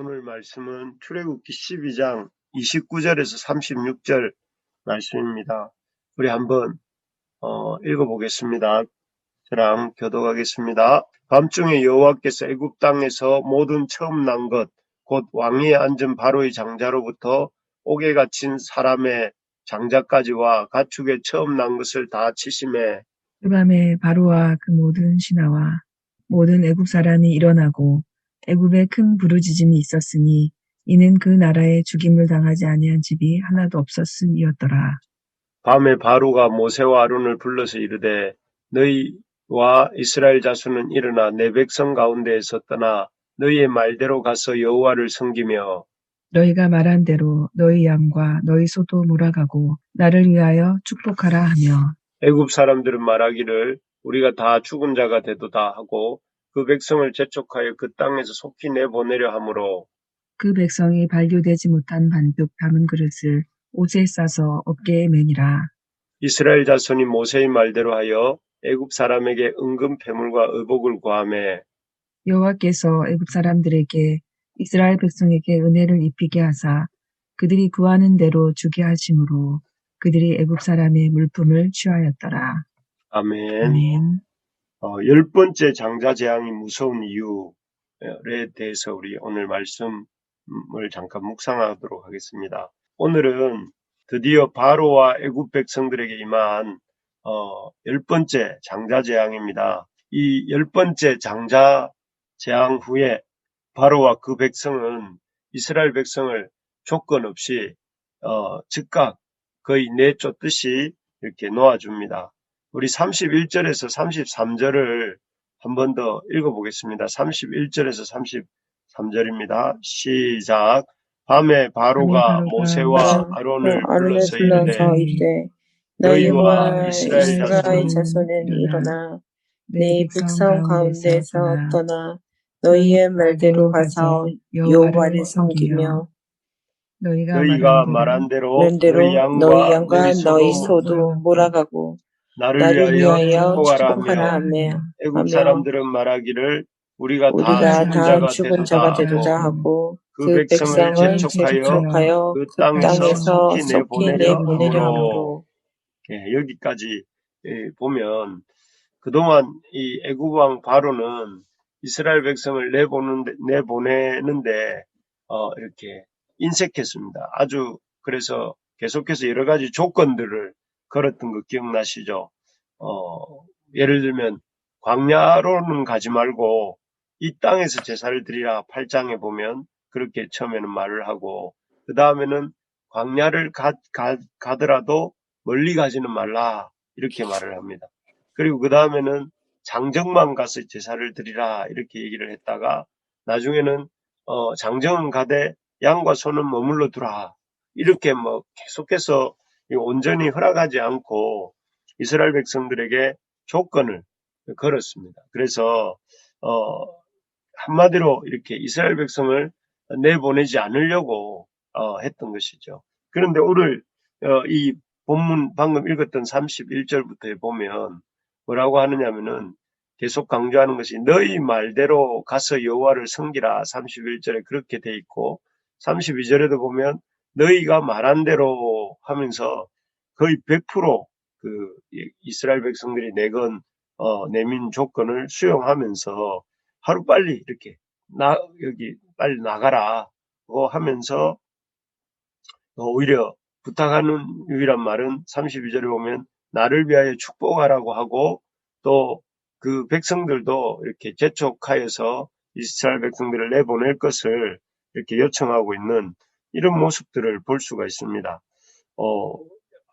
오늘 말씀은 출애굽기 12장 29절에서 36절 말씀입니다. 우리 한번 읽어보겠습니다. 저랑 교독하겠습니다. 밤중에 여호와께서 애굽 땅에서 모든 처음 난 것, 곧 왕위에 앉은 바로의 장자로부터 옥에 갇힌 사람의 장자까지와 가축의 처음 난 것을 다 치심해. 그 밤에 바로와 그 모든 신하와 모든 애굽 사람이 일어나고 애굽에 큰 부르짖음이 있었으니 이는 그 나라에 죽임을 당하지 아니한 집이 하나도 없었음이었더라. 밤에 바로가 모세와 아론을 불러서 이르되 너희와 이스라엘 자손은 일어나 내 백성 가운데에서 떠나 너희의 말대로 가서 여호와를 섬기며 너희가 말한 대로 너희 양과 너희 소도 몰아가고 나를 위하여 축복하라 하며 애굽 사람들은 말하기를 우리가 다 죽은 자가 되도다 하고 그 백성을 재촉하여 그 땅에서 속히 내보내려 하므로 그 백성이 발교되지 못한 반죽 담은 그릇을 옷에 싸서 어깨에 매니라. 이스라엘 자손이 모세의 말대로 하여 애굽 사람에게 은금 패물과 의복을 구하매 여호와께서 애굽 사람들에게 이스라엘 백성에게 은혜를 입히게 하사 그들이 구하는 대로 주게 하심으로 그들이 애굽 사람의 물품을 취하였더라. 아멘. 아멘. 10번째 장자 재앙이 무서운 이유에 대해서 우리 오늘 말씀을 잠깐 묵상하도록 하겠습니다. 오늘은 드디어 바로와 애굽 백성들에게 임한 10번째 장자 재앙입니다. 이 10번째 장자 재앙 후에 바로와 그 백성은 이스라엘 백성을 조건 없이 즉각 거의 내쫓듯이 이렇게 놓아줍니다. 우리 31절에서 33절을 한 번 더 읽어보겠습니다. 31절에서 33절입니다. 시작. 밤에 바로가 모세와 아론을 불러서 이르되 너희와 이스라엘 자손은 일어나 내 백성 가운데서 떠나 너희의 말대로 가서 여호와를 섬기며 너희가 말한 대로 너희 양과 너희 소도 소도 몰아가고 나를 위하여 축복하라 하며 애굽 사람들은 말하기를 우리가 다 죽은 자가 되도다 하고 그 백성을 재촉하여 그 땅에서 속히 내보내려 하므로 여기까지 보면 그동안 이 애굽 왕 바로는 이스라엘 백성을 내보내는데 이렇게 인색했습니다. 아주 그래서 계속해서 여러 가지 조건들을 걸었던 거 기억나시죠? 예를 들면 광야로는 가지 말고 이 땅에서 제사를 드리라 8장에 보면 그렇게 처음에는 말을 하고 그 다음에는 광야를 가더라도 멀리 가지는 말라 이렇게 말을 합니다. 그리고 그 다음에는 장정만 가서 제사를 드리라 이렇게 얘기를 했다가 나중에는 장정은 가되 양과 소는 머물러 두라 이렇게 계속해서 온전히 허락하지 않고 이스라엘 백성들에게 조건을 걸었습니다. 그래서 한마디로 이렇게 이스라엘 백성을 내보내지 않으려고 했던 것이죠. 그런데 오늘 이 본문 방금 읽었던 31절부터 보면 뭐라고 하느냐면은 계속 강조하는 것이 너희 말대로 가서 여호와를 섬기라 31절에 그렇게 돼 있고 32절에도 보면 너희가 말한 대로 하면서 거의 100% 그 이스라엘 백성들이 내민 조건을 수용하면서 하루빨리 이렇게 여기 빨리 나가라고 하면서 오히려 부탁하는 유일한 말은 32절에 보면 나를 위하여 축복하라고 하고 또 그 백성들도 이렇게 재촉하여서 이스라엘 백성들을 내보낼 것을 이렇게 요청하고 있는 이런 모습들을 볼 수가 있습니다.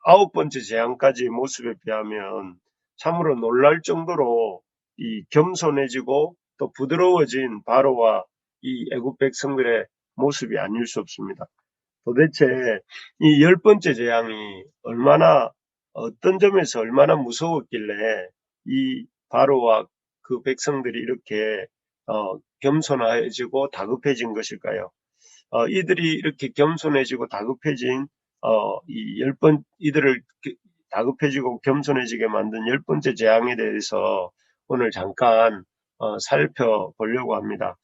9번째 재앙까지의 모습에 비하면 참으로 놀랄 정도로 이 겸손해지고 또 부드러워진 바로와 이 애굽 백성들의 모습이 아닐 수 없습니다. 도대체 이 10번째 재앙이 어떤 점에서 얼마나 무서웠길래 이 바로와 그 백성들이 이렇게 겸손해지고 다급해진 것일까요? 이들이 이렇게 겸손해지고 다급해진 이들을 다급해지고 겸손해지게 만든 10번째 재앙에 대해서 오늘 잠깐 살펴보려고 합니다.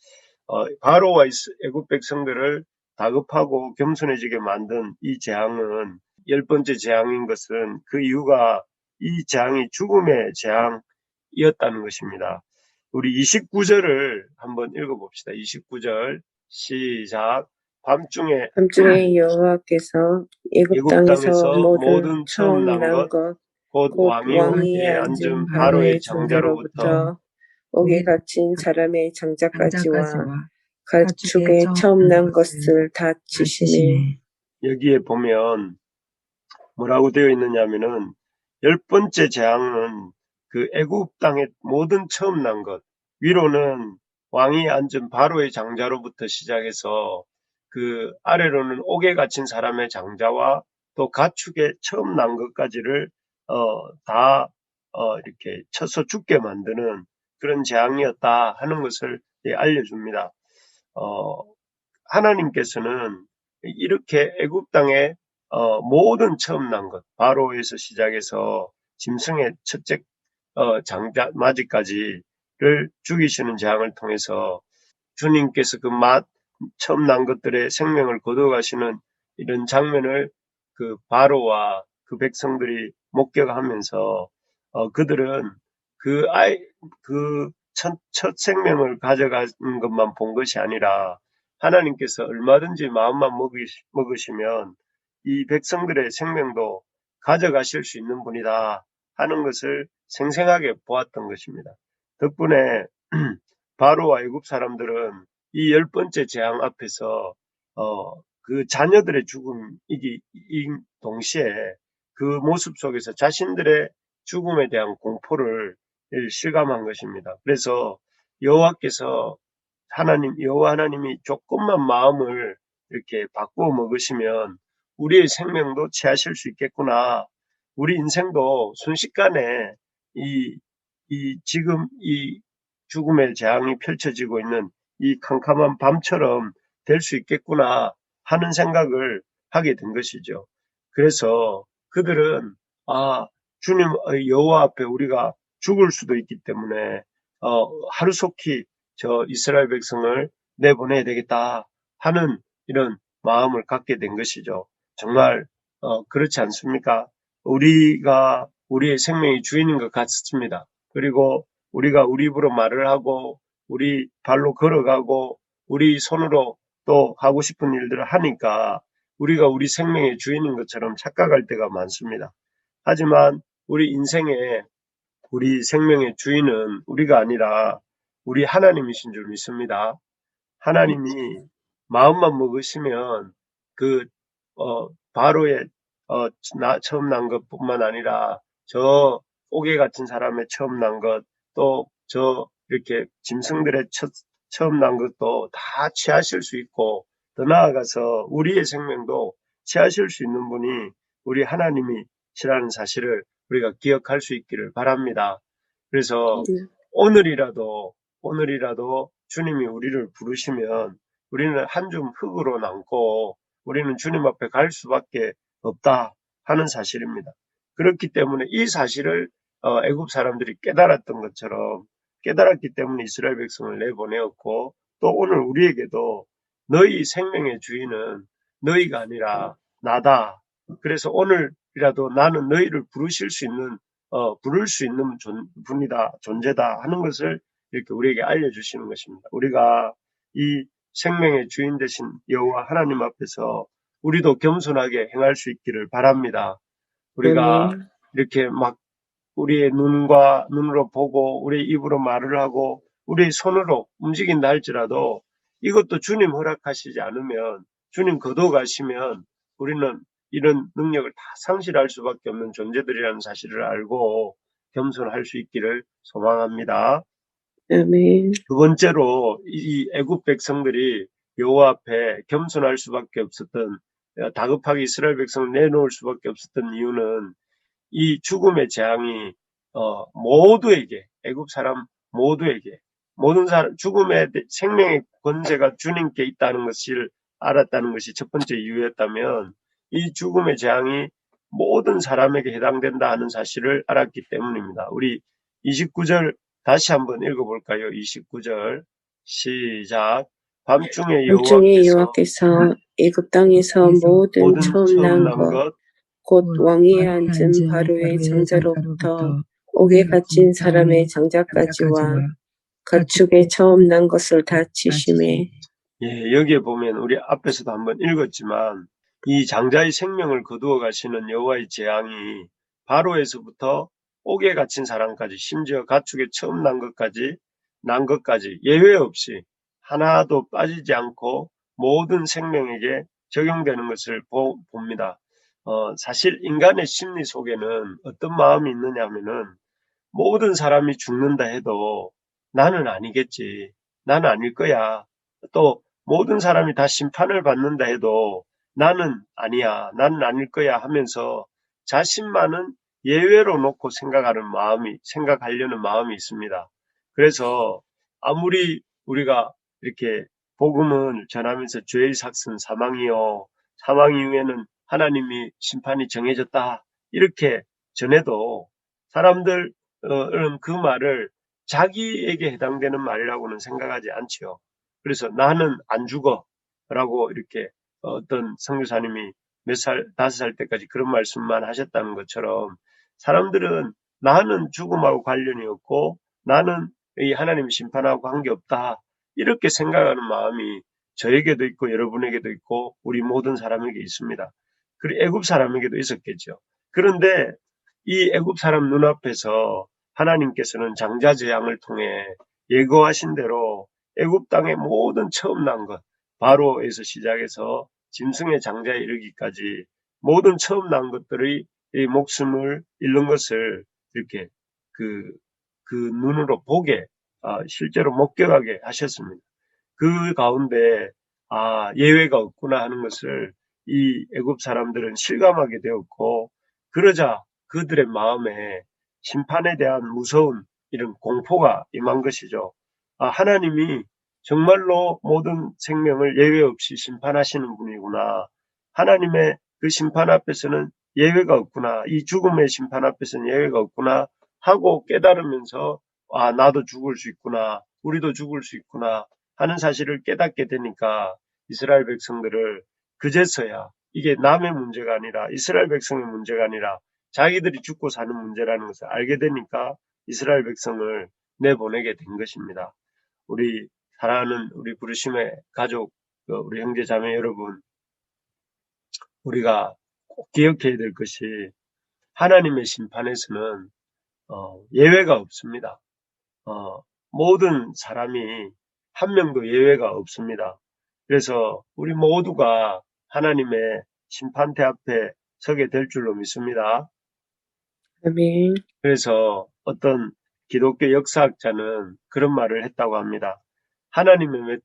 바로와 애굽 백성들을 다급하고 겸손해지게 만든 이 재앙은 10번째 재앙인 것은 그 이유가 이 재앙이 죽음의 재앙이었다는 것입니다. 우리 29절을 한번 읽어봅시다. 29절 시작. 밤중에 여호와께서 애굽 애굽 땅에서 땅에서 모든 모든 처음 난 것 곧 곧 왕이 왕위에 위에 앉은 앉은 바로의 바로의 장자로부터 장자로부터 옥에 갇힌 사람의 장자까지와 장자까지와 가축의 처음 난 것을 다 치시매. 치시매. 여기에 보면 뭐라고 되어 있느냐면은 10번째 재앙은 그 애굽 땅의 모든 처음 난 것, 위로는 왕이 앉은 바로의 장자로부터 시작해서 그 아래로는 옥에 갇힌 사람의 장자와 또 가축의 처음 난 것까지를 다 이렇게 쳐서 죽게 만드는 그런 재앙이었다 하는 것을 알려줍니다. 하나님께서는 이렇게 애굽 땅에 모든 처음 난 것, 바로에서 시작해서 짐승의 첫째 장자 마지까지를 죽이시는 재앙을 통해서 주님께서 그 처음 난 것들의 생명을 거둬가시는 이런 장면을 그 바로와 그 백성들이 목격하면서 그들은 그 첫 생명을 가져가는 것만 본 것이 아니라 하나님께서 얼마든지 마음만 먹으시면 이 백성들의 생명도 가져가실 수 있는 분이다 하는 것을 생생하게 보았던 것입니다. 덕분에 바로와 애굽 사람들은 이 10번째 재앙 앞에서 그 자녀들의 죽음이기 동시에 그 모습 속에서 자신들의 죽음에 대한 공포를 실감한 것입니다. 그래서 여호와께서 여호와 하나님이 조금만 마음을 이렇게 바꾸어 먹으시면 우리의 생명도 취하실 수 있겠구나. 우리 인생도 순식간에 지금 이 죽음의 재앙이 펼쳐지고 있는 이 캄캄한 밤처럼 될 수 있겠구나 하는 생각을 하게 된 것이죠. 그래서 그들은 주님 여호와 앞에 우리가 죽을 수도 있기 때문에 하루속히 저 이스라엘 백성을 내보내야 되겠다 하는 이런 마음을 갖게 된 것이죠. 정말 그렇지 않습니까? 우리가 우리의 생명이 주인인 것 같습니다. 그리고 우리가 우리 입으로 말을 하고 우리 발로 걸어가고 우리 손으로 또 하고 싶은 일들을 하니까 우리가 우리 생명의 주인인 것처럼 착각할 때가 많습니다. 하지만 우리 인생에 우리 생명의 주인은 우리가 아니라 우리 하나님이신 줄 믿습니다. 하나님이 마음만 먹으시면 그 바로의 처음 난 것뿐만 아니라 저 옥에 갇힌 사람의 처음 난 것, 또 저 이렇게 짐승들의 처음 난 것도 다 취하실 수 있고 더 나아가서 우리의 생명도 취하실 수 있는 분이 우리 하나님이시라는 사실을 우리가 기억할 수 있기를 바랍니다. 그래서 오늘이라도 주님이 우리를 부르시면 우리는 한 줌 흙으로 남고 우리는 주님 앞에 갈 수밖에 없다 하는 사실입니다. 그렇기 때문에 이 사실을 애굽 사람들이 깨달았던 것처럼 깨달았기 때문에 이스라엘 백성을 내보내었고 또 오늘 우리에게도 너희 생명의 주인은 너희가 아니라 나다. 그래서 오늘이라도 나는 너희를 부를 수 있는 분이다, 존재다 하는 것을 이렇게 우리에게 알려주시는 것입니다. 우리가 이 생명의 주인 되신 여호와 하나님 앞에서 우리도 겸손하게 행할 수 있기를 바랍니다. 우리가 이렇게 막 우리의 눈으로 보고 우리의 입으로 말을 하고 우리의 손으로 움직인다 할지라도 이것도 주님 허락하시지 않으면 주님 거둬가시면 우리는 이런 능력을 다 상실할 수밖에 없는 존재들이라는 사실을 알고 겸손할 수 있기를 소망합니다. 아멘. 두 번째로 이 애굽 백성들이 여호와 앞에 겸손할 수밖에 없었던 다급하게 이스라엘 백성을 내놓을 수밖에 없었던 이유는 이 죽음의 재앙이 모두에게 애굽 사람 모두에게 모든 사람 죽음의 생명의 권세가 주님께 있다는 것을 알았다는 것이 첫 번째 이유였다면 이 죽음의 재앙이 모든 사람에게 해당된다 하는 사실을 알았기 때문입니다. 우리 29절 다시 한번 읽어볼까요? 29절 시작. 밤중에 밤중에 여호와께서 여호와께서 애굽 땅에서 모든 모든 처음 처음 난 난 것 것 곧 왕위에 왕위에 앉은 바로의 장자로부터 장자로부터 옥에 갇힌 사람의 장자까지와 장자까지와 가축의 처음 난 것을 다 치심에 예, 여기에 보면 우리 앞에서도 한번 읽었지만 이 장자의 생명을 거두어 가시는 여호와의 재앙이 바로에서부터 옥에 갇힌 사람까지 심지어 가축의 처음 난 것까지 예외 없이 하나도 빠지지 않고 모든 생명에게 적용되는 것을 봅니다. 사실 인간의 심리 속에는 어떤 마음이 있느냐 하면은 모든 사람이 죽는다 해도 나는 아니겠지. 나는 아닐 거야. 또 모든 사람이 다 심판을 받는다 해도 나는 아니야. 나는 아닐 거야 하면서 자신만은 예외로 놓고 생각하려는 마음이 있습니다. 그래서 아무리 우리가 이렇게 복음을 전하면서 죄의 삭은 사망이요. 사망 이후에는 하나님이 심판이 정해졌다. 이렇게 전해도 사람들 그 말을 자기에게 해당되는 말이라고는 생각하지 않지요. 그래서 나는 안 죽어 라고 이렇게 어떤 선교사님이 몇 살, 5살 때까지 그런 말씀만 하셨다는 것처럼 사람들은 나는 죽음하고 관련이 없고 나는 이 하나님 심판하고 관계없다. 이렇게 생각하는 마음이 저에게도 있고 여러분에게도 있고 우리 모든 사람에게 있습니다. 그리고 애굽 사람에게도 있었겠죠. 그런데 이 애굽 사람 눈앞에서 하나님께서는 장자 재앙을 통해 예고하신 대로 애굽 땅의 모든 처음 난 것, 바로에서 시작해서 짐승의 장자에 이르기까지 모든 처음 난 것들의 이 목숨을 잃는 것을 이렇게 그 눈으로 보게, 실제로 목격하게 하셨습니다. 그 가운데 예외가 없구나 하는 것을 이 애굽 사람들은 실감하게 되었고, 그러자 그들의 마음에 심판에 대한 무서운 이런 공포가 임한 것이죠. 하나님이 정말로 모든 생명을 예외 없이 심판하시는 분이구나. 하나님의 그 심판 앞에서는 예외가 없구나. 이 죽음의 심판 앞에서는 예외가 없구나 하고 깨달으면서 나도 죽을 수 있구나. 우리도 죽을 수 있구나 하는 사실을 깨닫게 되니까 이스라엘 백성들을 그제서야 이게 남의 문제가 아니라 이스라엘 백성의 문제가 아니라 자기들이 죽고 사는 문제라는 것을 알게 되니까 이스라엘 백성을 내보내게 된 것입니다. 우리 사랑하는 우리 부르심의 가족, 우리 형제 자매 여러분, 우리가 꼭 기억해야 될 것이 하나님의 심판에서는 예외가 없습니다. 모든 사람이 한 명도 예외가 없습니다. 그래서 우리 모두가 하나님의 심판대 앞에 서게 될 줄로 믿습니다. 아멘. 그래서 어떤 기독교 역사학자는 그런 말을 했다고 합니다. 하나님의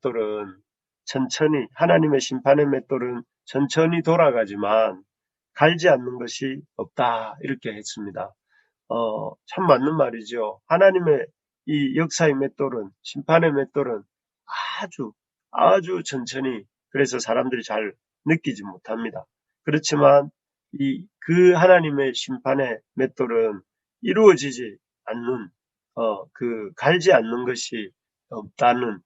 심판의 맷돌은 천천히 돌아가지만 갈지 않는 것이 없다. 이렇게 했습니다. 참 맞는 말이죠. 하나님의 이 역사의 맷돌은, 심판의 맷돌은 아주 천천히, 그래서 사람들이 잘 느끼지 못합니다. 그렇지만 그 하나님의 심판의 맷돌은 이루어지지 않는, 갈지 않는 것이 없다는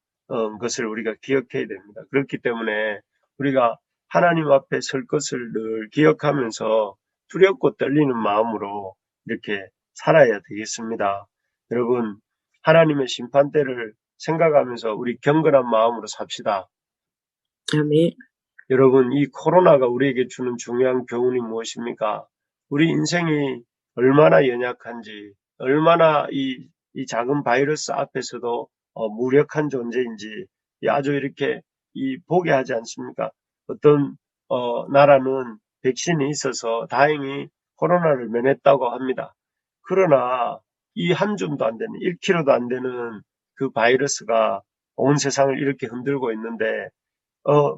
것을 우리가 기억해야 됩니다. 그렇기 때문에 우리가 하나님 앞에 설 것을 늘 기억하면서 두렵고 떨리는 마음으로 이렇게 살아야 되겠습니다. 여러분, 하나님의 심판대를 생각하면서 우리 경건한 마음으로 삽시다. 아멘. 여러분, 이 코로나가 우리에게 주는 중요한 교훈이 무엇입니까? 우리 인생이 얼마나 연약한지, 얼마나 이 작은 바이러스 앞에서도 무력한 존재인지 아주 이렇게 보게 하지 않습니까? 어떤 나라는 백신이 있어서 다행히 코로나를 면했다고 합니다. 그러나 이 한 줌도 안 되는 1kg도 안 되는 그 바이러스가 온 세상을 이렇게 흔들고 있는데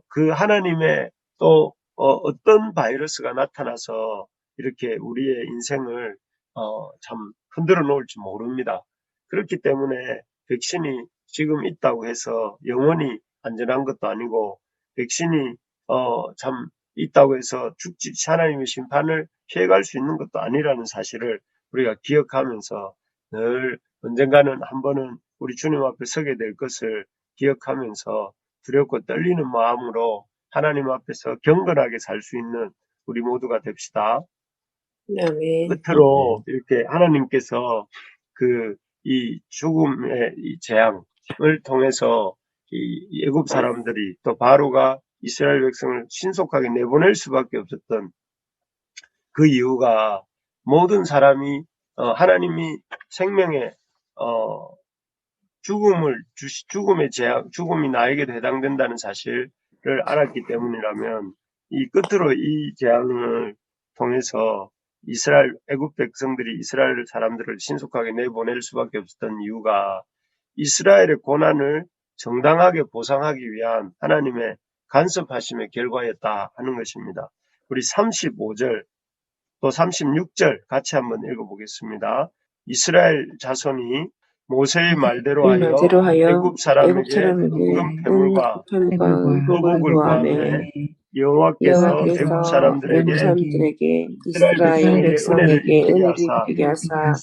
그 하나님의 또 어떤 바이러스가 나타나서 이렇게 우리의 인생을 참 흔들어 놓을지 모릅니다. 그렇기 때문에 백신이 지금 있다고 해서 영원히 안전한 것도 아니고 백신이 참 있다고 해서 하나님의 심판을 피해갈 수 있는 것도 아니라는 사실을 우리가 기억하면서 늘 언젠가는 한 번은 우리 주님 앞에 서게 될 것을 기억하면서 두렵고 떨리는 마음으로 하나님 앞에서 경건하게 살 수 있는 우리 모두가 됩시다. 아멘. 끝으로 이렇게 하나님께서 이 죽음의 이 재앙을 통해서 이 애굽 사람들이 또 바로가 이스라엘 백성을 신속하게 내보낼 수밖에 없었던 그 이유가 모든 사람이 하나님이 생명의 죽음의 재앙, 죽음이 나에게도 해당된다는 사실을 알았기 때문이라면 이 끝으로 이 재앙을 통해서 애굽 백성들이 이스라엘 사람들을 신속하게 내보낼 수밖에 없었던 이유가 이스라엘의 고난을 정당하게 보상하기 위한 하나님의 간섭하심의 결과였다 하는 것입니다. 우리 35절 또 36절 같이 한번 읽어보겠습니다. 이스라엘 자손이 모세의 말대로 하여 애굽 사람에게 은금 패물과 의복을 구하매 여호와께서 애굽 사람들에게 이스라엘 백성에게 은혜를 입히게 하사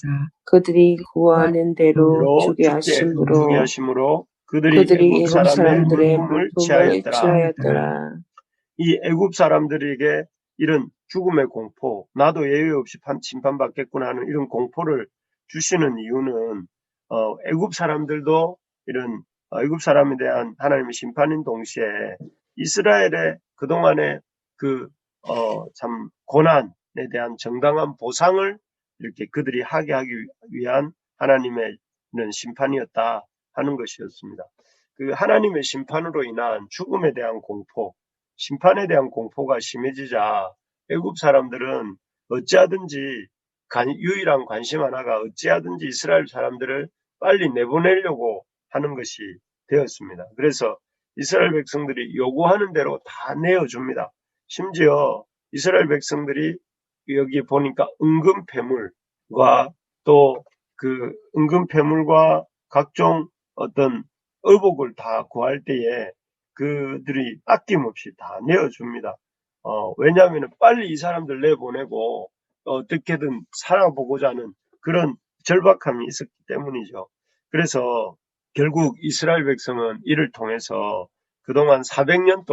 그들이 구하는 대로 주게 하심으로 그들이 애굽 사람들의 물품을 취하였더라. 이 애굽 사람들에게 이런 죽음의 공포, 나도 예외 없이 심판받겠구나 하는 이런 공포를 주시는 이유는 애굽 사람들도 이런 애굽 사람에 대한 하나님의 심판인 동시에 이스라엘의 그동안의 참 고난에 대한 정당한 보상을 이렇게 그들이 하게 하기 위한 하나님의 이런 심판이었다 하는 것이었습니다. 그 하나님의 심판으로 인한 죽음에 대한 공포, 심판에 대한 공포가 심해지자 애굽 사람들은 어찌하든지 유일한 관심 하나가 어찌하든지 이스라엘 사람들을 빨리 내보내려고 하는 것이 되었습니다. 그래서 이스라엘 백성들이 요구하는 대로 다 내어줍니다. 심지어 이스라엘 백성들이 여기 보니까 은금패물과 또 그 은금패물과 각종 어떤 의복을 다 구할 때에 그들이 아낌없이 다 내어줍니다. 왜냐하면 빨리 이 사람들 내보내고 어떻게든 살아보고자 하는 그런 절박함이 있었기 때문이죠. 그래서 결국 이스라엘 백성은 이를 통해서 그동안 400년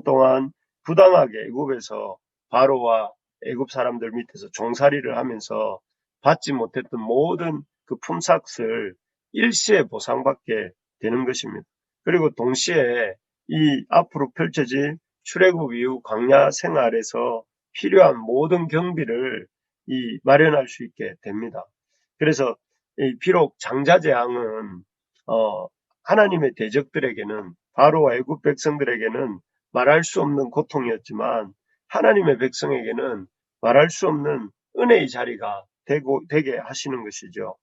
동안 부당하게 애굽에서 바로와 애굽 사람들 밑에서 종살이를 하면서 받지 못했던 모든 그 품삯을 일시에 보상받게 되는 것입니다. 그리고 동시에 이 앞으로 펼쳐질 출애굽 이후 광야 생활에서 필요한 모든 경비를 마련할 수 있게 됩니다. 그래서 비록 장자재앙은 하나님의 대적들에게는 바로와 애굽 백성들에게는 말할 수 없는 고통이었지만 하나님의 백성에게는 말할 수 없는 은혜의 자리가 되게 하시는 것이죠.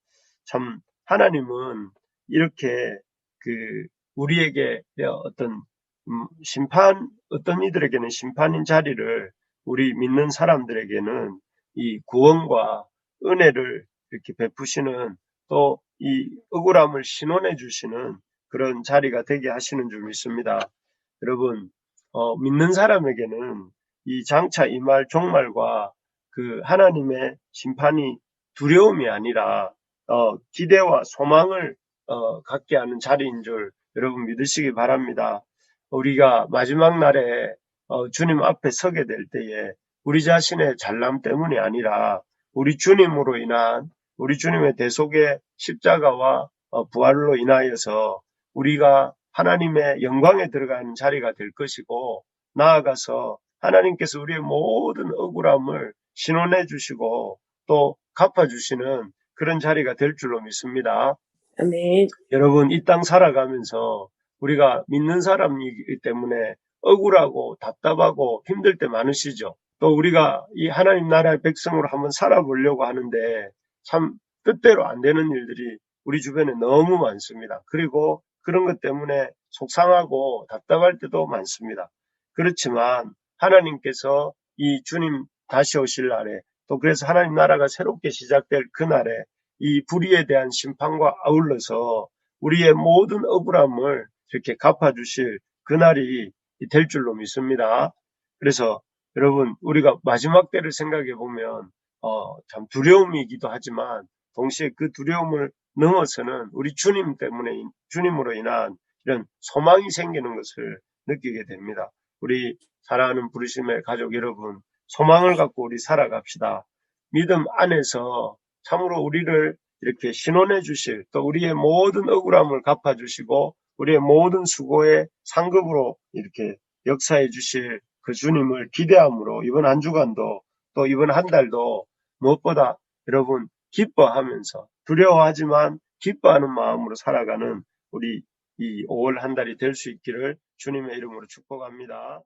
참 하나님은 이렇게 우리에게 어떤 어떤 이들에게는 심판인 자리를 우리 믿는 사람들에게는 이 구원과 은혜를 이렇게 베푸시는 또 이 억울함을 신원해 주시는 그런 자리가 되게 하시는 줄 믿습니다. 여러분, 믿는 사람에게는 이 장차 임할 종말과 그 하나님의 심판이 두려움이 아니라 기대와 소망을 갖게 하는 자리인 줄 여러분 믿으시기 바랍니다. 우리가 마지막 날에 주님 앞에 서게 될 때에 우리 자신의 잘남 때문이 아니라 우리 주님으로 인한 우리 주님의 대속의 십자가와 부활로 인하여서 우리가 하나님의 영광에 들어가는 자리가 될 것이고 나아가서 하나님께서 우리의 모든 억울함을 신원해 주시고 또 갚아주시는 그런 자리가 될 줄로 믿습니다. 아멘. 여러분, 이 땅 살아가면서 우리가 믿는 사람이기 때문에 억울하고 답답하고 힘들 때 많으시죠. 또 우리가 이 하나님 나라의 백성으로 한번 살아보려고 하는데 참 뜻대로 안 되는 일들이 우리 주변에 너무 많습니다. 그리고 그런 것 때문에 속상하고 답답할 때도 많습니다. 그렇지만 하나님께서 이 주님 다시 오실 날에 또 그래서 하나님 나라가 새롭게 시작될 그날에 이 불의에 대한 심판과 아울러서 우리의 모든 억울함을 이렇게 갚아주실 그날이 될 줄로 믿습니다. 그래서 여러분 우리가 마지막 때를 생각해 보면 참 두려움이기도 하지만 동시에 그 두려움을 넘어서는 우리 주님 때문에 주님으로 인한 이런 소망이 생기는 것을 느끼게 됩니다. 우리 사랑하는 부르심의 가족 여러분, 소망을 갖고 우리 살아갑시다. 믿음 안에서 참으로 우리를 이렇게 신원해 주실, 또 우리의 모든 억울함을 갚아주시고 우리의 모든 수고의 상급으로 이렇게 역사해 주실 그 주님을 기대함으로 이번 한 주간도 또 이번 한 달도 무엇보다 여러분 기뻐하면서 두려워하지만 기뻐하는 마음으로 살아가는 우리 이 5월 한 달이 될 수 있기를 주님의 이름으로 축복합니다.